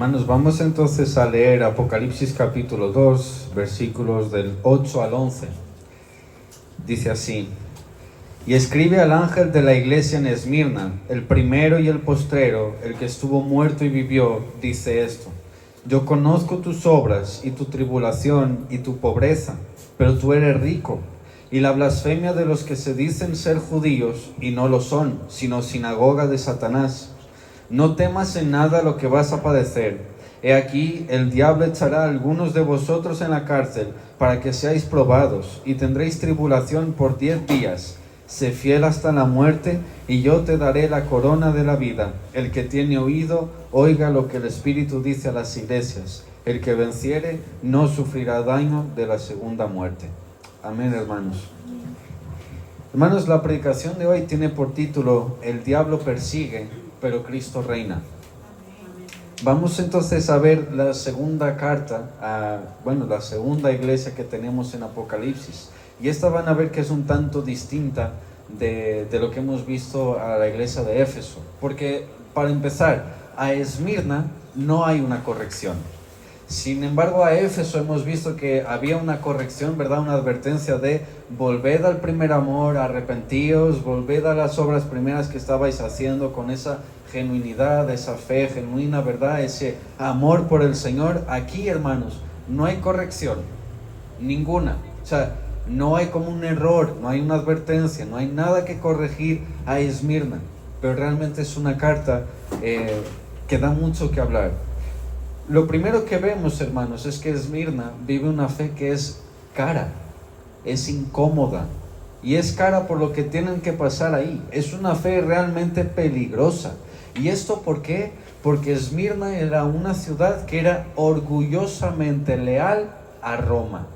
Hermanos, vamos entonces a leer Apocalipsis capítulo 2, versículos del 8 al 11. Dice así: Y escribe al ángel de la iglesia en Esmirna, el primero y el postrero, el que estuvo muerto y vivió, dice esto: Yo conozco tus obras y tu tribulación y tu pobreza, pero tú eres rico, y la blasfemia de los que se dicen ser judíos y no lo son, sino sinagoga de Satanás. No temas en nada lo que vas a padecer. He aquí, el diablo echará a algunos de vosotros en la cárcel, para que seáis probados, y tendréis tribulación por 10 días. Sé fiel hasta la muerte, y yo te daré la corona de la vida. El que tiene oído, oiga lo que el Espíritu dice a las iglesias. El que venciere, no sufrirá daño de la segunda muerte. Amén, hermanos. Hermanos, la predicación de hoy tiene por título: El diablo persigue, pero Cristo reina. Vamos entonces a ver la segunda carta, la segunda iglesia que tenemos en Apocalipsis. Y esta van a ver que es un tanto distinta de lo que hemos visto a la iglesia de Éfeso. Porque, para empezar, a Esmirna no hay una corrección. Sin embargo, a Éfeso hemos visto que había una corrección, ¿verdad? Una advertencia de: volved al primer amor, arrepentíos, volved a las obras primeras que estabais haciendo con esa genuinidad, esa fe genuina, ¿verdad? Ese amor por el Señor. Aquí, hermanos, no hay corrección, ninguna. O sea, no hay como un error, no hay una advertencia, no hay nada que corregir a Esmirna. Pero realmente es una carta que da mucho que hablar. Lo primero que vemos, hermanos, es que Esmirna vive una fe que es cara, es incómoda, y es cara por lo que tienen que pasar ahí. Es una fe realmente peligrosa. ¿Y esto por qué? Porque Esmirna era una ciudad que era orgullosamente leal a Roma.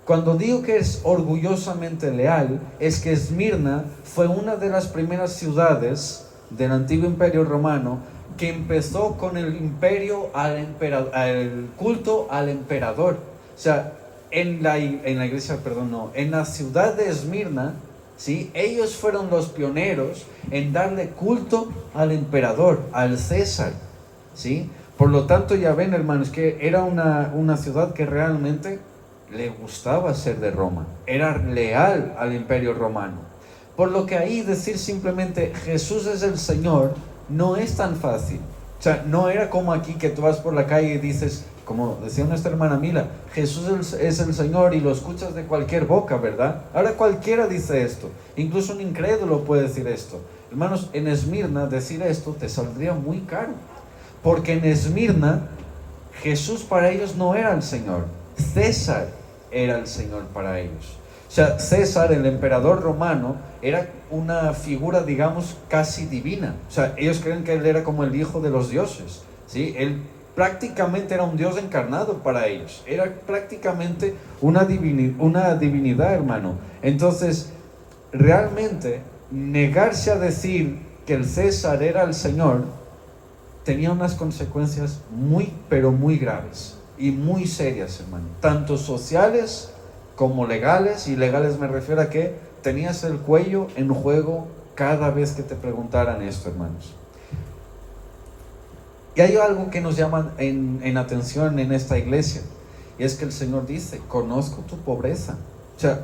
Cuando digo que es orgullosamente leal, es que Esmirna fue una de las primeras ciudades del antiguo imperio romano que empezó con el imperio el culto al emperador. O sea, en la ciudad de Esmirna, ¿sí? Ellos fueron los pioneros en darle culto al emperador, al César, ¿sí? Por lo tanto, ya ven, hermanos, que era una ciudad que realmente le gustaba ser de Roma, era leal al imperio romano. Por lo que ahí decir simplemente Jesús es el Señor no es tan fácil. O sea, no era como aquí que tú vas por la calle y dices, como decía nuestra hermana Mila, Jesús es el Señor, y lo escuchas de cualquier boca, ¿verdad? Ahora cualquiera dice esto, incluso un incrédulo puede decir esto. Hermanos, en Esmirna decir esto te saldría muy caro, porque en Esmirna Jesús para ellos no era el Señor, César era el Señor para ellos. O sea, César, el emperador romano, era una figura, digamos, casi divina. O sea, ellos creen que él era como el hijo de los dioses, ¿sí? Él prácticamente era un Dios encarnado para ellos. Era prácticamente una divinidad, hermano. Entonces, realmente, negarse a decir que el César era el Señor tenía unas consecuencias muy, pero muy graves y muy serias, hermano. Tanto sociales como legales. Y legales me refiero a que tenías el cuello en juego cada vez que te preguntaran esto, hermanos. Y hay algo que nos llama en atención en esta iglesia, y es que el Señor dice: conozco tu pobreza. O sea,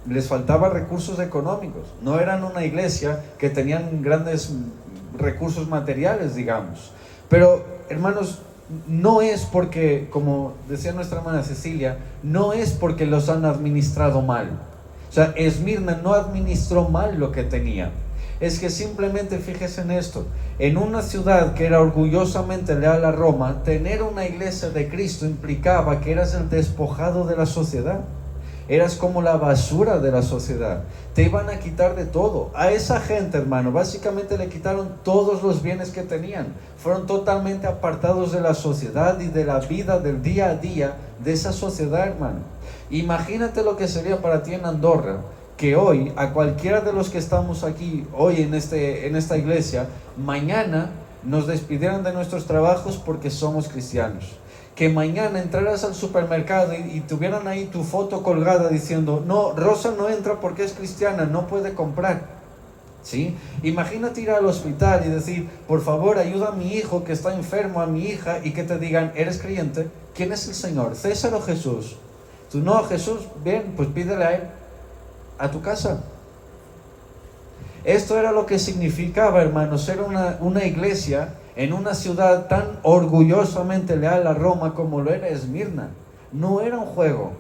les faltaba recursos económicos. No eran una iglesia que tenían grandes recursos materiales, digamos. Pero, hermanos, no es porque, como decía nuestra hermana Cecilia, no es porque los han administrado mal. O sea, Esmirna no administró mal lo que tenía. Es que simplemente, fíjese en esto: en una ciudad que era orgullosamente leal a Roma, tener una iglesia de Cristo implicaba que eras el despojado de la sociedad. Eras como la basura de la sociedad. Te iban a quitar de todo. A esa gente, hermano, básicamente le quitaron todos los bienes que tenían. Fueron totalmente apartados de la sociedad y de la vida del día a día de esa sociedad, hermano. Imagínate lo que sería para ti en Andorra, que hoy, a cualquiera de los que estamos aquí hoy en esta iglesia, mañana nos despidieran de nuestros trabajos porque somos cristianos. Que mañana entraras al supermercado y tuvieran ahí tu foto colgada diciendo: no, Rosa no entra porque es cristiana, no puede comprar. ¿sí? Imagínate ir al hospital y decir, por favor, ayuda a mi hijo que está enfermo, a mi hija, y que te digan, ¿eres creyente? ¿Quién es el Señor? ¿César o Jesús? Tú, no, Jesús, bien, pues pídele a él, a tu casa. Esto era lo que significaba, hermanos, ser una iglesia en una ciudad tan orgullosamente leal a Roma como lo era Esmirna. No era un juego,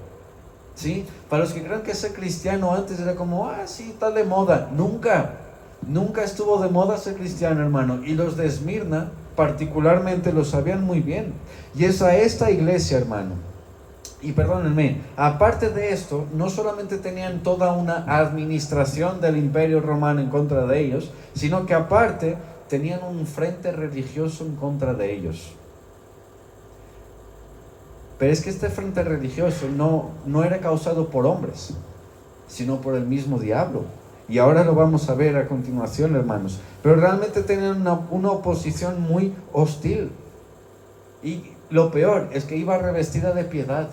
¿sí? Para los que creen que ser cristiano antes era como, sí, está de moda. Nunca estuvo de moda ser cristiano, hermano. Y los de Esmirna particularmente lo sabían muy bien. Y es a esta iglesia, hermano. Y perdónenme, aparte de esto, no solamente tenían toda una administración del Imperio Romano en contra de ellos, sino que aparte tenían un frente religioso en contra de ellos. Pero es que este frente religioso no era causado por hombres, sino por el mismo diablo. Y ahora lo vamos a ver a continuación, hermanos. Pero realmente tenían una oposición muy hostil. Y lo peor es que iba revestida de piedad.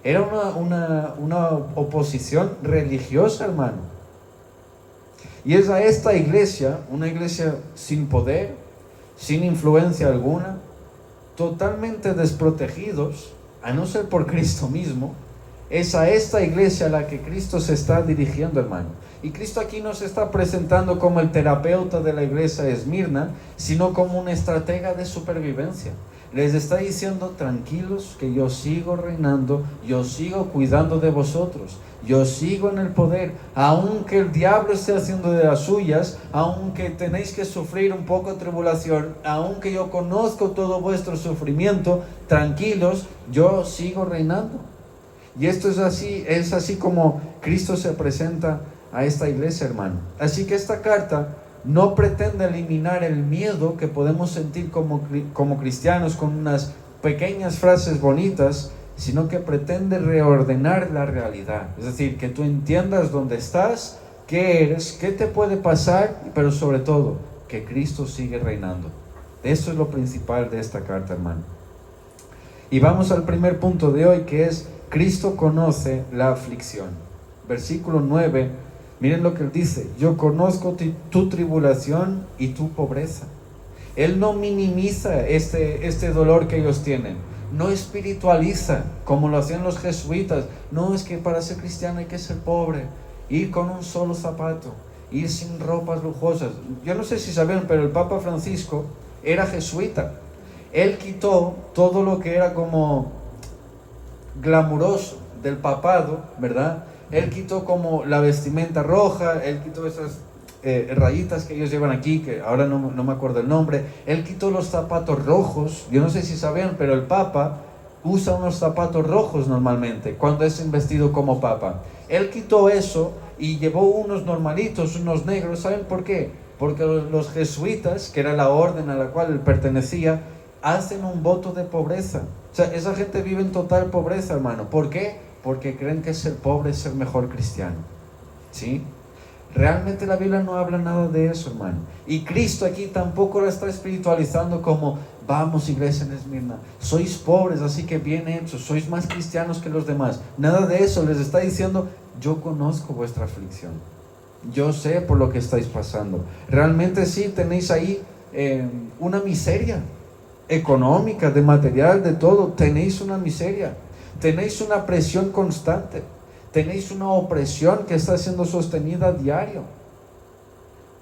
Era una oposición religiosa, hermano. Y es a esta iglesia, una iglesia sin poder, sin influencia alguna, totalmente desprotegidos, a no ser por Cristo mismo, es a esta iglesia a la que Cristo se está dirigiendo, hermano. Y Cristo aquí no se está presentando como el terapeuta de la iglesia de Esmirna, sino como un estratega de supervivencia. Les está diciendo, tranquilos, que yo sigo reinando, yo sigo cuidando de vosotros, yo sigo en el poder, aunque el diablo esté haciendo de las suyas, aunque tenéis que sufrir un poco de tribulación, aunque yo conozco todo vuestro sufrimiento, tranquilos, yo sigo reinando. Y esto es así como Cristo se presenta a esta iglesia, hermano. Así que esta carta no pretende eliminar el miedo que podemos sentir como cristianos con unas pequeñas frases bonitas, sino que pretende reordenar la realidad. Es decir, que tú entiendas dónde estás, qué eres, qué te puede pasar, pero sobre todo, que Cristo sigue reinando. Eso es lo principal de esta carta, hermano. Y vamos al primer punto de hoy, que es Cristo conoce la aflicción. Versículo 9, miren lo que él dice: yo conozco tu tribulación y tu pobreza. Él no minimiza este dolor que ellos tienen, no espiritualiza como lo hacían los jesuitas. No, es que para ser cristiano hay que ser pobre, ir con un solo zapato, ir sin ropas lujosas. Yo no sé si sabían, pero el Papa Francisco era jesuita. Él quitó todo lo que era como glamuroso del papado, ¿verdad? Él quitó como la vestimenta roja, él quitó esas rayitas que ellos llevan aquí, que ahora no me acuerdo el nombre. Él quitó los zapatos rojos. Yo no sé si sabían, pero el Papa usa unos zapatos rojos normalmente cuando es investido como Papa. Él quitó eso y llevó unos normalitos, unos negros. ¿Saben por qué? Porque los jesuitas, que era la orden a la cual él pertenecía, hacen un voto de pobreza. O sea, esa gente vive en total pobreza, hermano. ¿Por qué? Porque creen que ser pobre es ser mejor cristiano, ¿sí? Realmente la Biblia no habla nada de eso, hermano. Y Cristo aquí tampoco la está espiritualizando como: vamos, iglesia en Esmirna, sois pobres, así que bien hechos, sois más cristianos que los demás. Nada de eso. Les está diciendo: yo conozco vuestra aflicción, yo sé por lo que estáis pasando. Realmente sí tenéis ahí una miseria económica, de material, de todo. Tenéis una miseria, tenéis una presión constante, tenéis una opresión que está siendo sostenida a diario.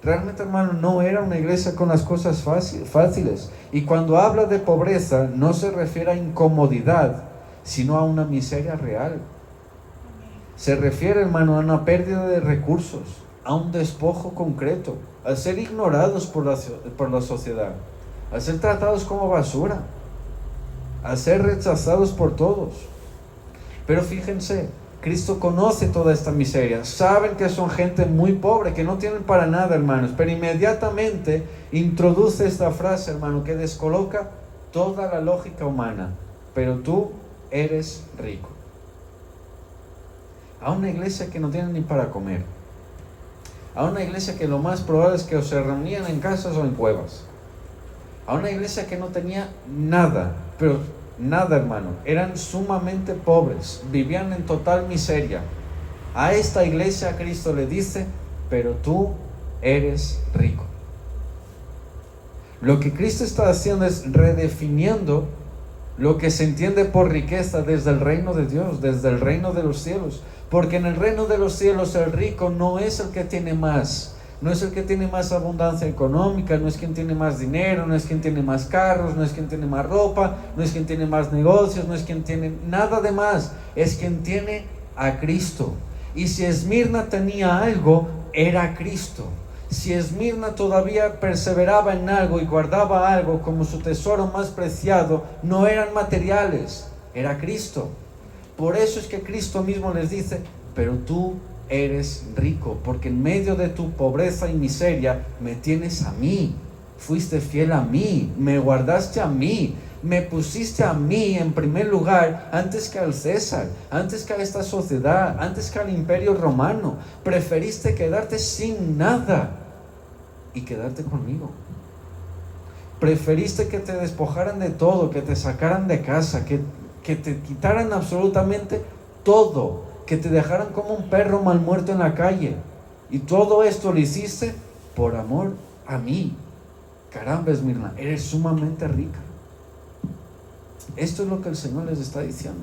Realmente, hermano, no era una iglesia con las cosas fáciles. Y cuando habla de pobreza, no se refiere a incomodidad, sino a una miseria real. Se refiere, hermano, a una pérdida de recursos, a un despojo concreto, a ser ignorados por la sociedad, a ser tratados como basura, a ser rechazados por todos. Pero fíjense, Cristo conoce toda esta miseria. Saben que son gente muy pobre, que no tienen para nada, hermanos. Pero inmediatamente introduce esta frase, hermano, que descoloca toda la lógica humana: pero tú eres rico. A una iglesia que no tiene ni para comer, a una iglesia que lo más probable es que o se reunían en casas o en cuevas, a una iglesia que no tenía nada, pero nada, hermano. Eran sumamente pobres, vivían en total miseria. A esta iglesia Cristo le dice: pero tú eres rico. Lo que Cristo está haciendo es redefiniendo lo que se entiende por riqueza desde el reino de Dios, desde el reino de los cielos. Porque en el reino de los cielos el rico no es el que tiene más, no es el que tiene más abundancia económica, no es quien tiene más dinero, no es quien tiene más carros, no es quien tiene más ropa, no es quien tiene más negocios, no es quien tiene nada de más, es quien tiene a Cristo. Y si Esmirna tenía algo, era Cristo. Si Esmirna todavía perseveraba en algo y guardaba algo como su tesoro más preciado, no eran materiales, era Cristo. Por eso es que Cristo mismo les dice, pero tú eres rico, porque en medio de tu pobreza y miseria me tienes a mí, fuiste fiel a mí, me guardaste a mí, me pusiste a mí en primer lugar antes que al César, antes que a esta sociedad, antes que al imperio romano. Preferiste quedarte sin nada y quedarte conmigo. Preferiste que te despojaran de todo, que te sacaran de casa, que te quitaran absolutamente todo, que te dejaran como un perro mal muerto en la calle. Y todo esto lo hiciste por amor a mí. Caramba, Esmirna, eres sumamente rica. Esto es lo que el Señor les está diciendo.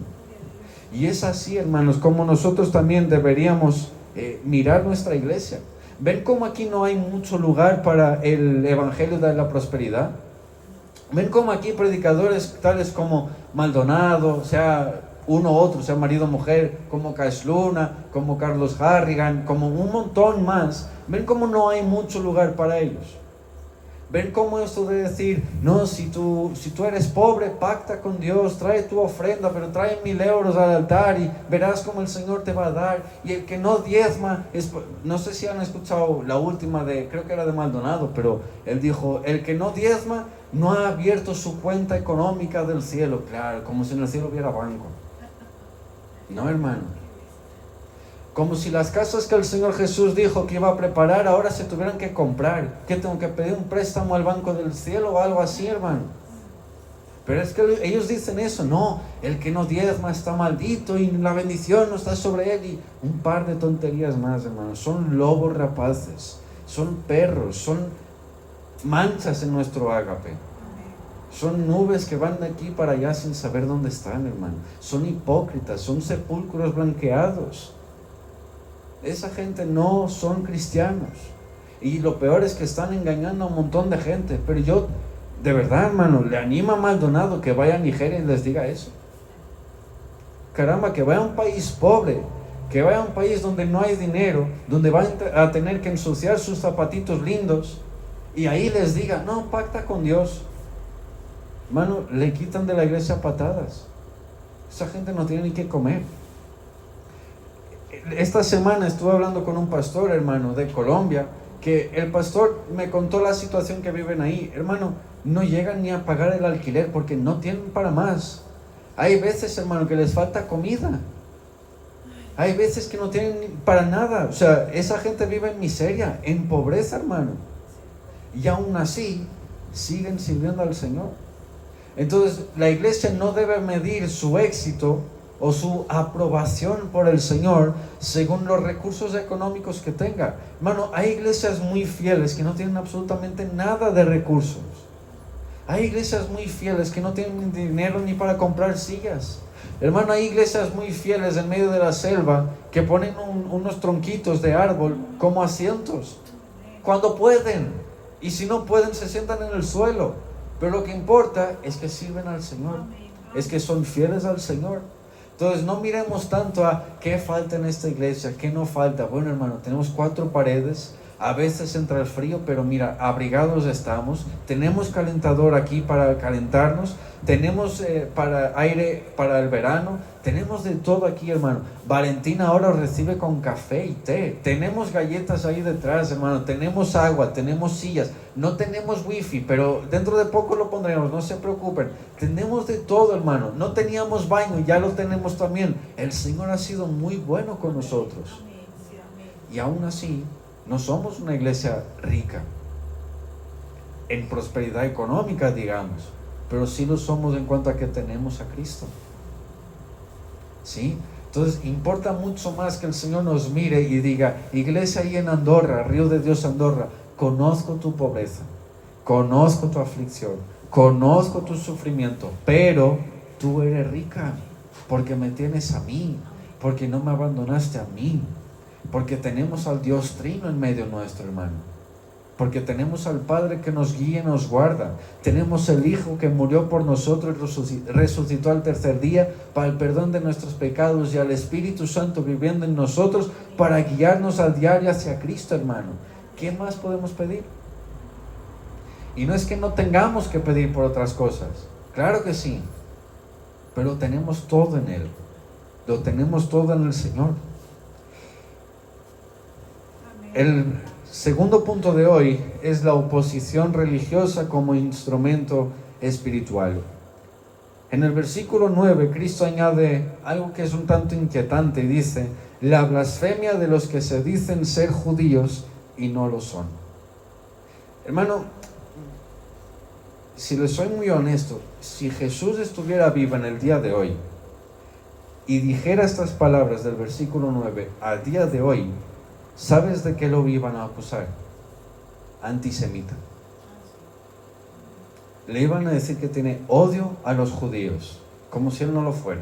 Y es así, hermanos, como nosotros también deberíamos mirar nuestra iglesia. ¿Ven cómo aquí no hay mucho lugar para el evangelio de la prosperidad? ¿Ven cómo aquí predicadores tales como Maldonado, sea uno u otro, sea marido o mujer, como Cash Luna, como Carlos Harrigan, como un montón más? ¿Ven cómo no hay mucho lugar para ellos? ¿Ven cómo esto de decir, no, si tú eres pobre, pacta con Dios, trae tu ofrenda, pero trae 1,000 euros al altar y verás cómo el Señor te va a dar? Y el que no diezma, no sé si han escuchado la última creo que era de Maldonado, pero él dijo, el que no diezma no ha abierto su cuenta económica del cielo. Claro, como si en el cielo hubiera banco. No, hermano. Como si las casas que el Señor Jesús dijo que iba a preparar ahora se tuvieran que comprar. ¿Qué tengo que pedir un préstamo al banco del cielo o algo así, hermano? Pero es que ellos dicen eso, no, el que no diezma está maldito y la bendición no está sobre él, y un par de tonterías más, hermano. Son lobos rapaces, son perros, son manchas en nuestro ágape. Son nubes que van de aquí para allá sin saber dónde están, hermano. Son hipócritas, son sepulcros blanqueados. Esa gente no son cristianos. Y lo peor es que están engañando a un montón de gente. Pero yo, de verdad, hermano, le animo a Maldonado que vaya a Nigeria y les diga eso. Caramba, que vaya a un país pobre, que vaya a un país donde no hay dinero, donde van a tener que ensuciar sus zapatitos lindos, y ahí les diga, no, pacta con Dios. Hermano, le quitan de la iglesia patadas. Esa gente no tiene ni qué comer. Esta semana estuve hablando con un pastor, hermano, de Colombia, que el pastor me contó la situación que viven ahí. Hermano, no llegan ni a pagar el alquiler porque no tienen para más. Hay veces, hermano, que les falta comida. Hay veces que no tienen para nada. O sea, esa gente vive en miseria, en pobreza, hermano. Y aún así, siguen sirviendo al Señor. Entonces, la iglesia no debe medir su éxito o su aprobación por el Señor según los recursos económicos que tenga. Hermano, hay iglesias muy fieles que no tienen absolutamente nada de recursos. Hay iglesias muy fieles que no tienen dinero ni para comprar sillas. Hermano, hay iglesias muy fieles en medio de la selva que ponen unos tronquitos de árbol como asientos cuando pueden, y si no pueden se sientan en el suelo. Pero lo que importa es que sirven al Señor, es que son fieles al Señor. Entonces no miremos tanto a qué falta en esta iglesia, qué no falta. Bueno, hermano, tenemos 4 paredes, a veces entra el frío, pero mira, abrigados estamos. Tenemos calentador aquí para calentarnos, tenemos para aire para el verano, tenemos de todo aquí, hermano. Valentina ahora recibe con café y té, tenemos galletas ahí detrás, hermano, tenemos agua, tenemos sillas, no tenemos wifi, pero dentro de poco lo pondremos, no se preocupen. Tenemos de todo, hermano. No teníamos baño, ya lo tenemos también. El Señor ha sido muy bueno con nosotros. Y aún así, no somos una iglesia rica en prosperidad económica, digamos, pero sí lo somos en cuanto a que tenemos a Cristo. ¿Sí? Entonces importa mucho más que el Señor nos mire y diga: iglesia ahí en Andorra, Río de Dios Andorra, conozco tu pobreza, conozco tu aflicción, conozco tu sufrimiento, pero tú eres rica porque me tienes a mí, porque no me abandonaste a mí, porque tenemos al Dios Trino en medio nuestro, hermano. Porque tenemos al Padre que nos guía y nos guarda. Tenemos el Hijo que murió por nosotros y resucitó al tercer día para el perdón de nuestros pecados, y al Espíritu Santo viviendo en nosotros para guiarnos al diario hacia Cristo, hermano. ¿Qué más podemos pedir? Y no es que no tengamos que pedir por otras cosas. Claro que sí. Pero tenemos todo en Él. Lo tenemos todo en el Señor. El segundo punto de hoy es la oposición religiosa como instrumento espiritual. En el versículo 9, Cristo añade algo que es un tanto inquietante y dice: la blasfemia de los que se dicen ser judíos y no lo son. Hermano, si les soy muy honesto, si Jesús estuviera vivo en el día de hoy y dijera estas palabras del versículo 9 al día de hoy, ¿sabes de qué lo iban a acusar? Antisemita. Le iban a decir que tiene odio a los judíos, como si él no lo fuera,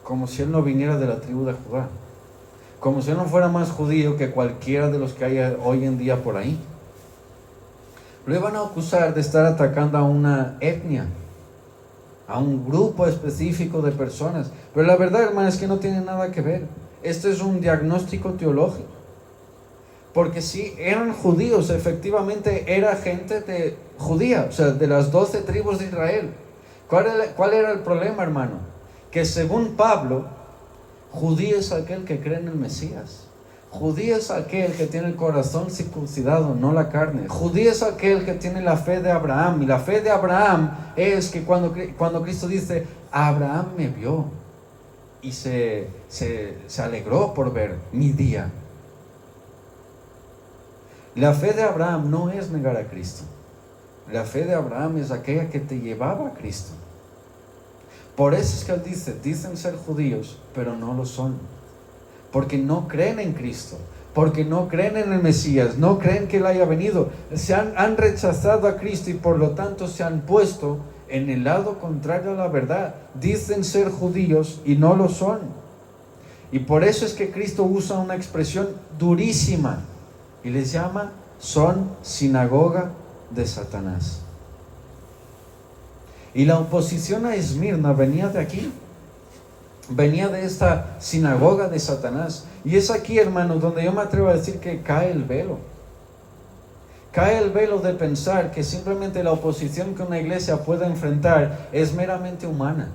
como si él no viniera de la tribu de Judá, como si él no fuera más judío que cualquiera de los que hay hoy en día por ahí. Lo iban a acusar de estar atacando a una etnia, a un grupo específico de personas. Pero la verdad, hermano, es que no tiene nada que ver. Este es un diagnóstico teológico. Porque si eran judíos, efectivamente era gente de judía, o sea, de las 12 tribus de Israel. ¿Cuál era el problema, hermano? Que según Pablo, judío es aquel que cree en el Mesías. Judío es aquel que tiene el corazón circuncidado, no la carne. Judío es aquel que tiene la fe de Abraham. Y la fe de Abraham es que cuando Cristo dice: Abraham me vio y se alegró por ver mi día. La fe de Abraham no es negar a Cristo. La fe de Abraham es aquella que te llevaba a Cristo. Por eso es que él dice: dicen ser judíos, pero no lo son. Porque no creen en Cristo, porque no creen en el Mesías, no creen que él haya venido. Han rechazado a Cristo y por lo tanto se han puesto en el lado contrario a la verdad. Dicen ser judíos y no lo son. Y por eso es que Cristo usa una expresión durísima y les llama: son sinagoga de Satanás. Y la oposición a Esmirna venía de aquí. Venía de esta sinagoga de Satanás. Y es aquí, hermano, donde yo me atrevo a decir que cae el velo. Cae el velo de pensar que simplemente la oposición que una iglesia puede enfrentar es meramente humana.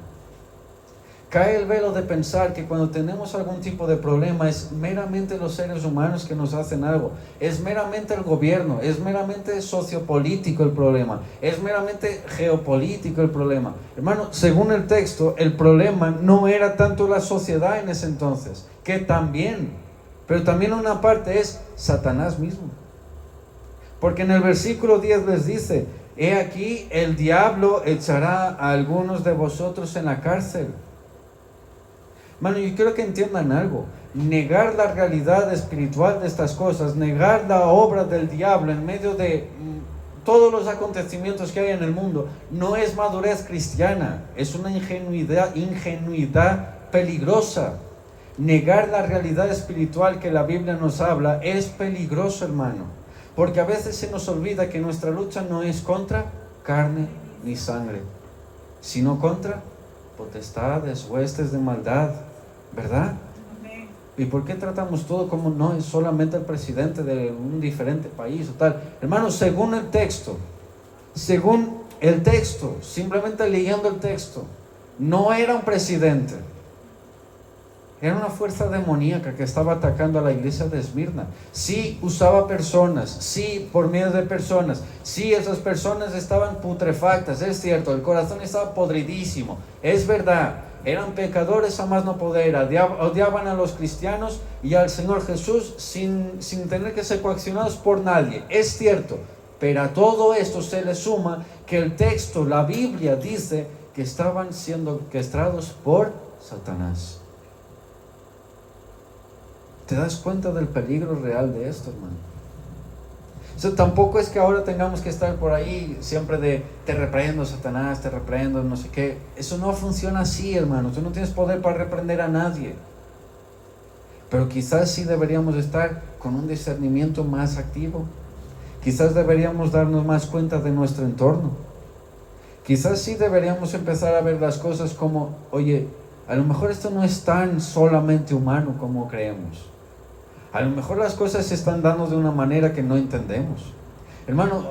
Cae el velo de pensar que cuando tenemos algún tipo de problema es meramente los seres humanos que nos hacen algo. Es meramente el gobierno, es meramente sociopolítico el problema, es meramente geopolítico el problema. Hermano, según el texto, el problema no era tanto la sociedad en ese entonces, que también, pero también una parte es Satanás mismo. Porque en el versículo 10 les dice: he aquí el diablo echará a algunos de vosotros en la cárcel. Hermano, yo quiero que entiendan algo. Negar la realidad espiritual de estas cosas, negar la obra del diablo en medio de todos los acontecimientos que hay en el mundo, no es madurez cristiana, es una ingenuidad peligrosa. Negar la realidad espiritual que la Biblia nos habla es peligroso, hermano, porque a veces se nos olvida que nuestra lucha no es contra carne ni sangre, sino contra potestades, huestes de maldad, ¿verdad? Amén. ¿Y por qué tratamos todo como no es solamente el presidente de un diferente país o tal? Hermanos, según el texto, simplemente leyendo el texto, no era un presidente, era una fuerza demoníaca que estaba atacando a la iglesia de Esmirna. Sí usaba personas, sí por medio de personas, sí esas personas estaban putrefactas, es cierto, el corazón estaba podridísimo, es verdad, eran pecadores a más no poder, odiaban a los cristianos y al Señor Jesús sin tener que ser coaccionados por nadie, es cierto, pero a todo esto se le suma que el texto, la Biblia dice que estaban siendo orquestados por Satanás. ¿Te das cuenta del peligro real de esto, hermano? O sea, tampoco es que ahora tengamos que estar por ahí siempre de te reprendo, Satanás, te reprendo, no sé qué. Eso no funciona así, hermano. Tú no tienes poder para reprender a nadie. Pero quizás sí deberíamos estar con un discernimiento más activo. Quizás deberíamos darnos más cuenta de nuestro entorno. Quizás sí deberíamos empezar a ver las cosas como, oye, a lo mejor esto no es tan solamente humano como creemos. A lo mejor las cosas se están dando de una manera que no entendemos. Hermano,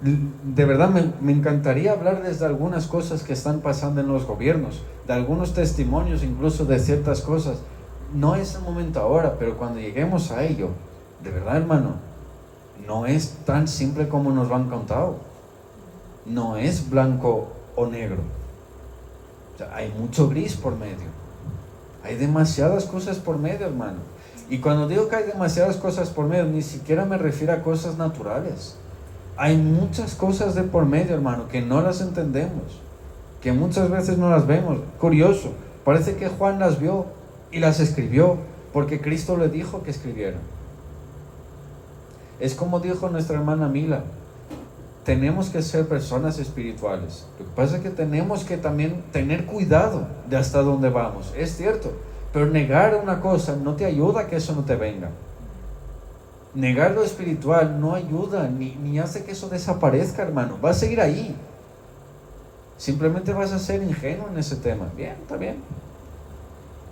de verdad me encantaría hablarles de algunas cosas que están pasando en los gobiernos, de algunos testimonios incluso de ciertas cosas. No es el momento ahora, pero cuando lleguemos a ello, de verdad, hermano, no es tan simple como nos lo han contado. No es blanco o negro. O sea, hay mucho gris por medio. Hay demasiadas cosas por medio, hermano. Y cuando digo que hay demasiadas cosas por medio, ni siquiera me refiero a cosas naturales. Hay muchas cosas de por medio, hermano, que no las entendemos, que muchas veces no las vemos. Curioso, parece que Juan las vio y las escribió porque Cristo le dijo que escribiera. Es como dijo nuestra hermana Mila, tenemos que ser personas espirituales. Lo que pasa es que tenemos que también tener cuidado de hasta dónde vamos. Es cierto, pero negar una cosa no te ayuda a que eso no te venga. Negar lo espiritual no ayuda, ni hace que eso desaparezca, hermano. Va a seguir ahí. Simplemente vas a ser ingenuo en ese tema. Bien, está bien.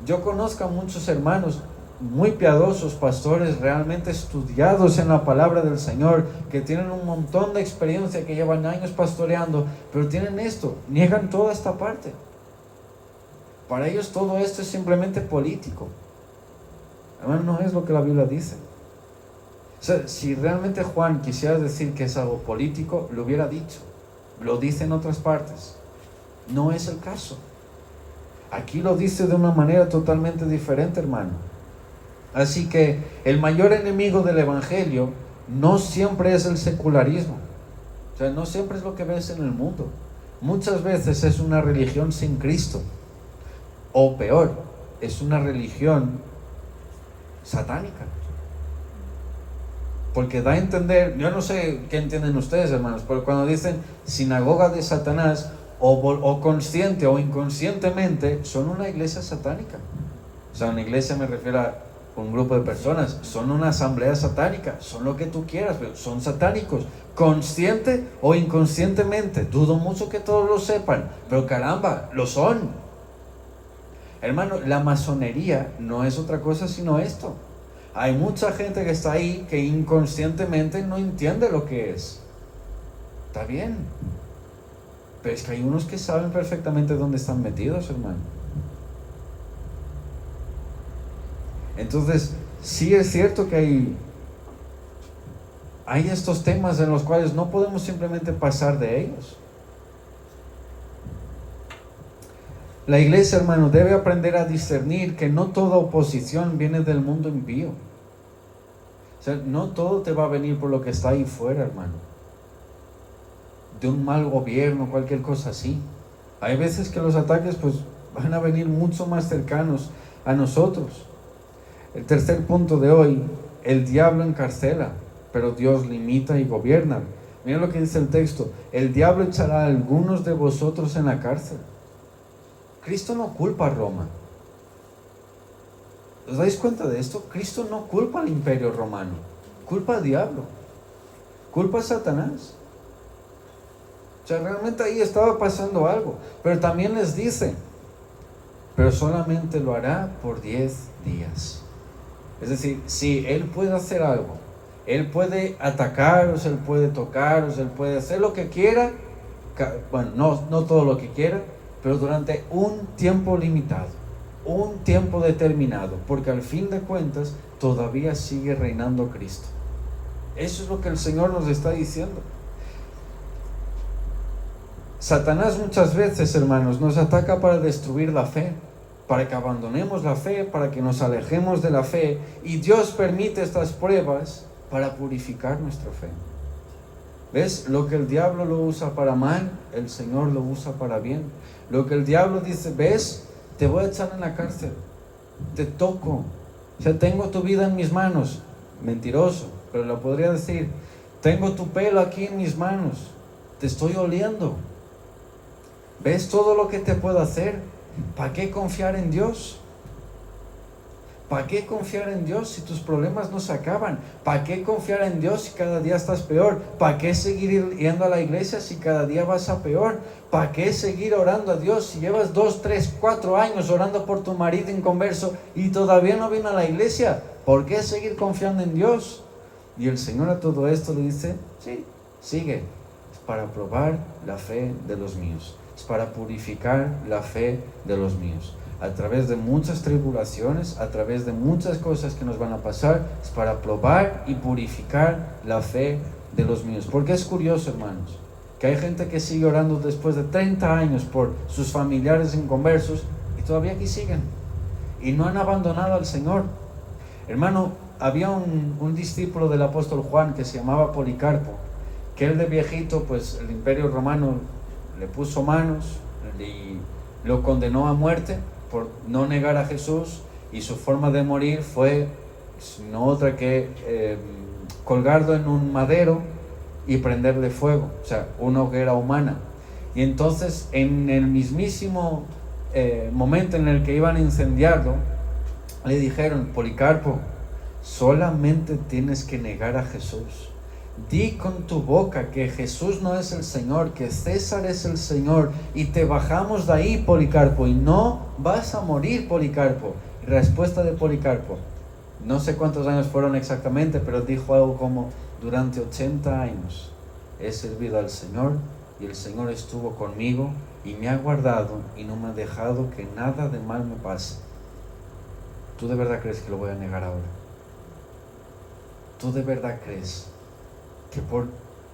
Yo conozco a muchos hermanos muy piadosos, pastores realmente estudiados en la palabra del Señor, que tienen un montón de experiencia, que llevan años pastoreando, pero tienen esto, niegan toda esta parte. Para ellos todo esto es simplemente político. Hermano, no es lo que la Biblia dice. O sea, si realmente Juan quisiera decir que es algo político, lo hubiera dicho. Lo dice en otras partes. No es el caso. Aquí lo dice de una manera totalmente diferente, hermano. Así que el mayor enemigo del evangelio no siempre es el secularismo. O sea, no siempre es lo que ves en el mundo. Muchas veces es una religión sin Cristo. O peor, es una religión satánica. Porque da a entender, yo no sé qué entienden ustedes, hermanos, pero cuando dicen sinagoga de Satanás, o consciente o inconscientemente, son una iglesia satánica. O sea, una iglesia me refiero a un grupo de personas, son una asamblea satánica, son lo que tú quieras, pero son satánicos, consciente o inconscientemente. Dudo mucho que todos lo sepan, pero caramba, lo son. Hermano, la masonería no es otra cosa sino esto. Hay mucha gente que está ahí que inconscientemente no entiende lo que es. Está bien, pero es que hay unos que saben perfectamente dónde están metidos, hermano. Entonces, sí es cierto que hay estos temas en los cuales no podemos simplemente pasar de ellos. La iglesia, hermano, debe aprender a discernir que no toda oposición viene del mundo impío. O sea, no todo te va a venir por lo que está ahí fuera, hermano. De un mal gobierno, cualquier cosa así. Hay veces que los ataques pues van a venir mucho más cercanos a nosotros. El tercer punto de hoy, el diablo encarcela, pero Dios limita y gobierna. Mira lo que dice el texto, el diablo echará a algunos de vosotros en la cárcel. Cristo no culpa a Roma. ¿Os dais cuenta de esto? Cristo no culpa al imperio romano, culpa al diablo, culpa a Satanás. O sea, realmente ahí estaba pasando algo, pero también les dice, pero solamente lo hará por 10 días. Es decir, si Él puede hacer algo, Él puede atacaros, Él puede tocaros, Él puede hacer lo que quiera, bueno, no todo lo que quiera, pero durante un tiempo limitado, un tiempo determinado, porque al fin de cuentas todavía sigue reinando Cristo. Eso es lo que el Señor nos está diciendo. Satanás muchas veces, hermanos, nos ataca para destruir la fe, para que abandonemos la fe, para que nos alejemos de la fe, y Dios permite estas pruebas para purificar nuestra fe. ¿Ves? Lo que el diablo lo usa para mal, el Señor lo usa para bien. Lo que el diablo dice, ¿ves? Te voy a echar en la cárcel, te toco, O sea, tengo tu vida en mis manos. Mentiroso, pero lo podría decir. Tengo tu pelo aquí en mis manos. Te estoy oliendo. ¿Ves todo lo que te puedo hacer? ¿Para qué confiar en Dios? ¿Para qué confiar en Dios si tus problemas no se acaban? ¿Para qué confiar en Dios si cada día estás peor? ¿Para qué seguir yendo a la iglesia si cada día vas a peor? ¿Para qué seguir orando a Dios si llevas 2, 3, 4 años orando por tu marido inconverso y todavía no viene a la iglesia? ¿Por qué seguir confiando en Dios? Y el Señor a todo esto le dice, sí, sigue. Es para probar la fe de los míos. Es para purificar la fe de los míos. A través de muchas tribulaciones, a través de muchas cosas que nos van a pasar, es para probar y purificar la fe de los míos. Porque es curioso, hermanos, que hay gente que sigue orando después de 30 años por sus familiares inconversos y todavía aquí siguen y no han abandonado al Señor. Hermano, había un discípulo del apóstol Juan que se llamaba Policarpo, que él de viejito, pues el imperio romano le puso manos y lo condenó a muerte por no negar a Jesús, y su forma de morir fue no otra que colgarlo en un madero y prenderle fuego, o sea, una hoguera humana. Y entonces en el mismísimo momento en el que iban a incendiarlo, le dijeron, Policarpo, solamente tienes que negar a Jesús. Di con tu boca que Jesús no es el Señor, que César es el Señor, y te bajamos de ahí, Policarpo, y no vas a morir, Policarpo. Y respuesta de Policarpo, no sé cuántos años fueron exactamente, pero dijo algo como, durante 80 años he servido al Señor, y el Señor estuvo conmigo y me ha guardado y no me ha dejado que nada de mal me pase. ¿Tú de verdad crees que lo voy a negar ahora? ¿Tú de verdad crees que por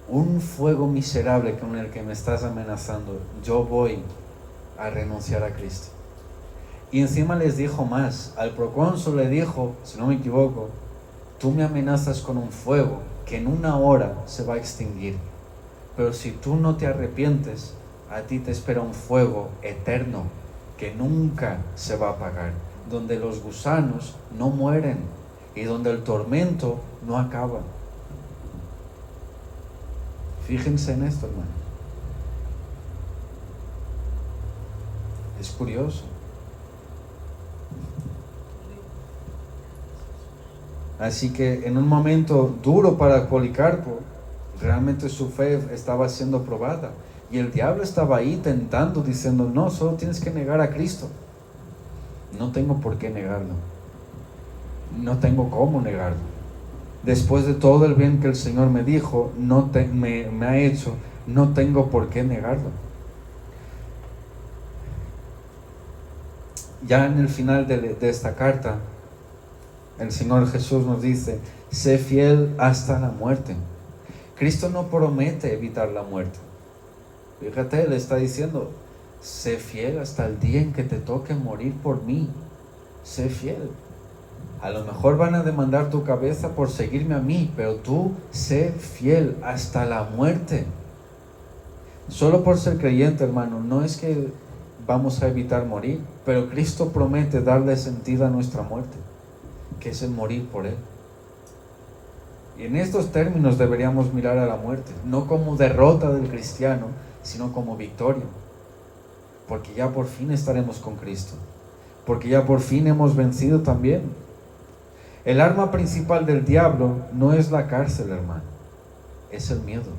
un fuego miserable con el que me estás amenazando, yo voy a renunciar a Cristo? Y encima les dijo más, al procónsul le dijo, si no me equivoco, tú me amenazas con un fuego que en una hora se va a extinguir, pero si tú no te arrepientes, a ti te espera un fuego eterno que nunca se va a apagar, donde los gusanos no mueren y donde el tormento no acaba. Fíjense en esto, hermano. Es curioso. Así que en un momento duro para Policarpo, realmente su fe estaba siendo probada. Y el diablo estaba ahí tentando, diciendo, no, solo tienes que negar a Cristo. No tengo por qué negarlo. No tengo cómo negarlo. Después de todo el bien que el Señor me dijo, me ha hecho, no tengo por qué negarlo. Ya en el final de esta carta, el Señor Jesús nos dice, sé fiel hasta la muerte. Cristo no promete evitar la muerte. Fíjate, le está diciendo, sé fiel hasta el día en que te toque morir por mí. Sé fiel. A lo mejor van a demandar tu cabeza por seguirme a mí, pero tú sé fiel hasta la muerte. Solo por ser creyente, hermano, no es que vamos a evitar morir, pero Cristo promete darle sentido a nuestra muerte, que es el morir por Él. Y en estos términos deberíamos mirar a la muerte, no como derrota del cristiano, sino como victoria, porque ya por fin estaremos con Cristo, porque ya por fin hemos vencido también. El arma principal del diablo no es la cárcel, hermano, es el miedo.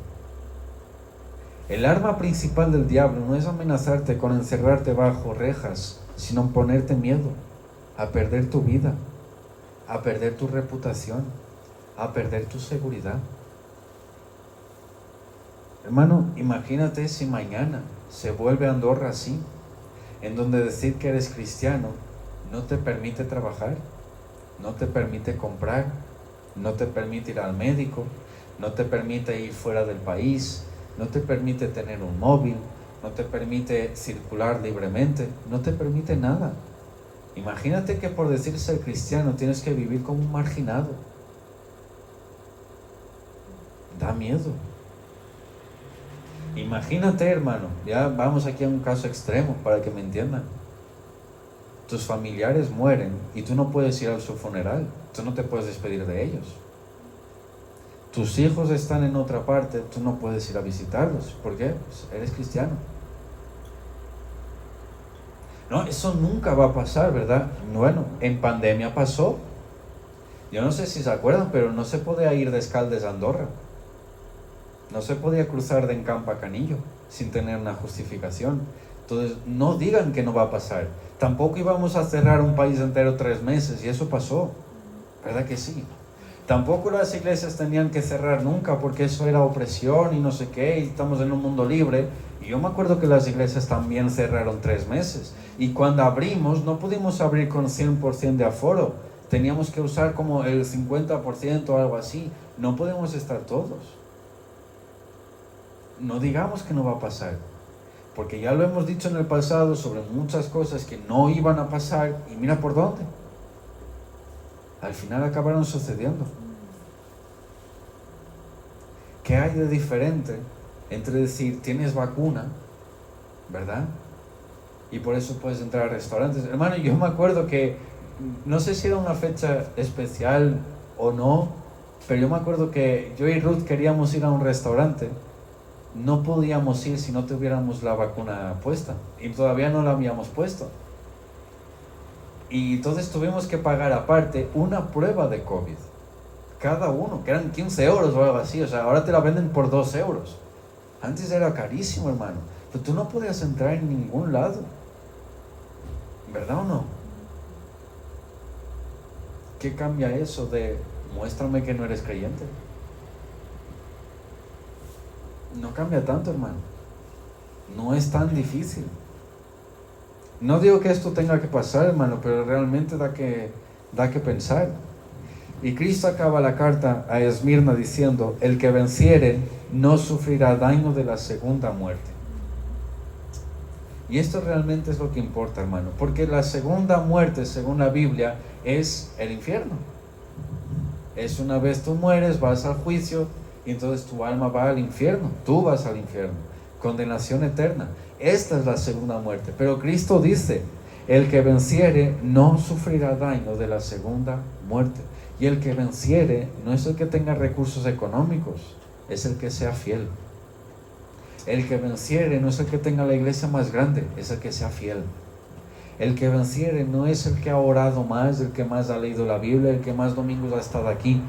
El arma principal del diablo no es amenazarte con encerrarte bajo rejas, sino ponerte miedo a perder tu vida, a perder tu reputación, a perder tu seguridad. Hermano, imagínate si mañana se vuelve Andorra así, en donde decir que eres cristiano no te permite trabajar, no te permite comprar, no te permite ir al médico, no te permite ir fuera del país, no te permite tener un móvil, no te permite circular libremente, no te permite nada. Imagínate que por decir ser cristiano tienes que vivir como un marginado. Da miedo. Imagínate, hermano, ya vamos aquí a un caso extremo para que me entiendan. tus familiares mueren y tú no puedes ir a su funeral, tú no te puedes despedir de ellos. Tus hijos están en otra parte, tú no puedes ir a visitarlos. ¿Por qué? Pues eres cristiano. No, eso nunca va a pasar, ¿verdad? Bueno, en pandemia pasó. Yo no sé si se acuerdan, pero no se podía ir de Escaldes a Andorra. No se podía cruzar de Encamp a Canillo sin tener una justificación. Entonces, no digan que no va a pasar. Tampoco íbamos a cerrar un país entero 3 meses, y eso pasó. ¿Verdad que sí? Tampoco las iglesias tenían que cerrar nunca, porque eso era opresión y no sé qué, y estamos en un mundo libre. Y yo me acuerdo que las iglesias también cerraron 3 meses. Y cuando abrimos, no pudimos abrir con 100% de aforo. Teníamos que usar como el 50% o algo así. No podemos estar todos. No digamos que no va a pasar, porque ya lo hemos dicho en el pasado sobre muchas cosas que no iban a pasar, y mira por dónde. Al final acabaron sucediendo. ¿Qué hay de diferente entre decir tienes vacuna, ¿verdad? Y por eso puedes entrar a restaurantes? Hermano, yo me acuerdo que, no sé si era una fecha especial o no, pero yo me acuerdo que yo y Ruth queríamos ir a un restaurante. No podíamos ir si no tuviéramos la vacuna puesta, y todavía no la habíamos puesto. Y entonces tuvimos que pagar aparte una prueba de COVID, cada uno, que eran 15 euros o algo así. O sea, ahora te la venden por 2 euros. Antes era carísimo, hermano. Pero tú no podías entrar en ningún lado. ¿Verdad o no? ¿Qué cambia eso de muéstrame que no eres creyente? No cambia tanto, hermano. No es tan difícil. No digo que esto tenga que pasar, hermano, pero realmente da que pensar. Y Cristo acaba la carta a Esmirna diciendo: el que venciere no sufrirá daño de la segunda muerte. Y esto realmente es lo que importa, hermano, porque la segunda muerte, según la Biblia, es el infierno. Es una vez tú mueres, vas al juicio, y entonces tu alma va al infierno, tú vas al infierno, condenación eterna. Esta es la segunda muerte. Pero Cristo dice: el que venciere no sufrirá daño de la segunda muerte. Y el que venciere no es el que tenga recursos económicos, es el que sea fiel. El que venciere no es el que tenga la iglesia más grande, es el que sea fiel. El que venciere no es el que ha orado más, el que más ha leído la Biblia, el que más domingos ha estado aquí,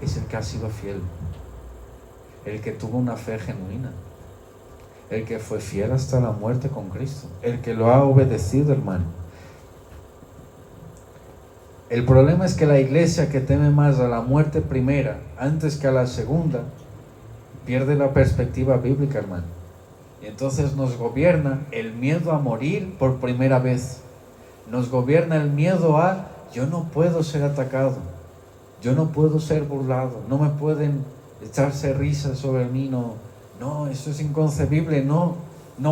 es el que ha sido fiel. El que tuvo una fe genuina, el que fue fiel hasta la muerte con Cristo, el que lo ha obedecido, hermano. El problema es que la iglesia que teme más a la muerte primera antes que a la segunda pierde la perspectiva bíblica, hermano. Y entonces nos gobierna el miedo a morir por primera vez. Nos gobierna el miedo a: yo no puedo ser atacado, yo no puedo ser burlado, no me pueden echarse risas sobre mí, no, eso es inconcebible, no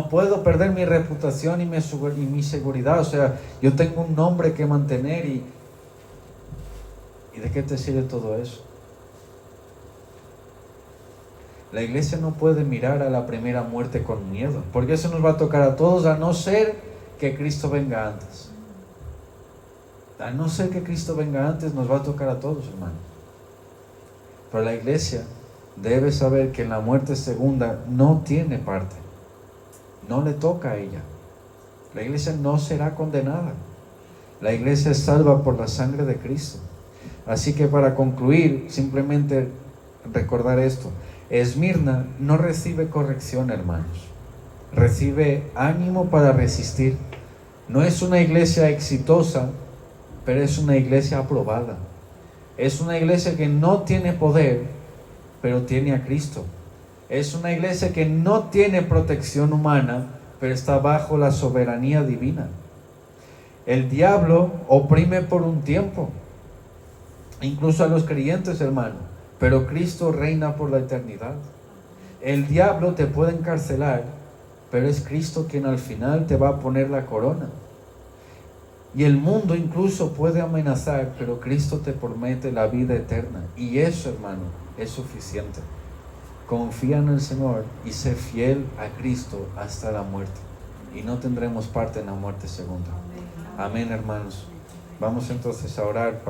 puedo perder mi reputación y mi seguridad. O sea, yo tengo un nombre que mantener, ¿y de qué te sirve todo eso? La iglesia no puede mirar a la primera muerte con miedo, porque eso nos va a tocar a todos, a no ser que Cristo venga antes. A no ser que Cristo venga antes, nos va a tocar a todos, hermano. Pero la iglesia debe saber que en la muerte segunda no tiene parte, no le toca a ella. La iglesia no será condenada. La iglesia es salva por la sangre de Cristo. Así que, para concluir, simplemente recordar esto: Esmirna no recibe corrección, hermanos, recibe ánimo para resistir. No es una iglesia exitosa, pero es una iglesia aprobada. Es una iglesia que no tiene poder, pero tiene a Cristo. Es una iglesia que no tiene protección humana, pero está bajo la soberanía divina. El diablo oprime por un tiempo, incluso a los creyentes, hermano, pero Cristo reina por la eternidad. El diablo te puede encarcelar, pero es Cristo quien al final te va a poner la corona. Y el mundo incluso puede amenazar, pero Cristo te promete la vida eterna. Y eso, hermano, es suficiente. Confía en el Señor y sé fiel a Cristo hasta la muerte, y no tendremos parte en la muerte segunda. Amén, hermanos. Vamos entonces a orar.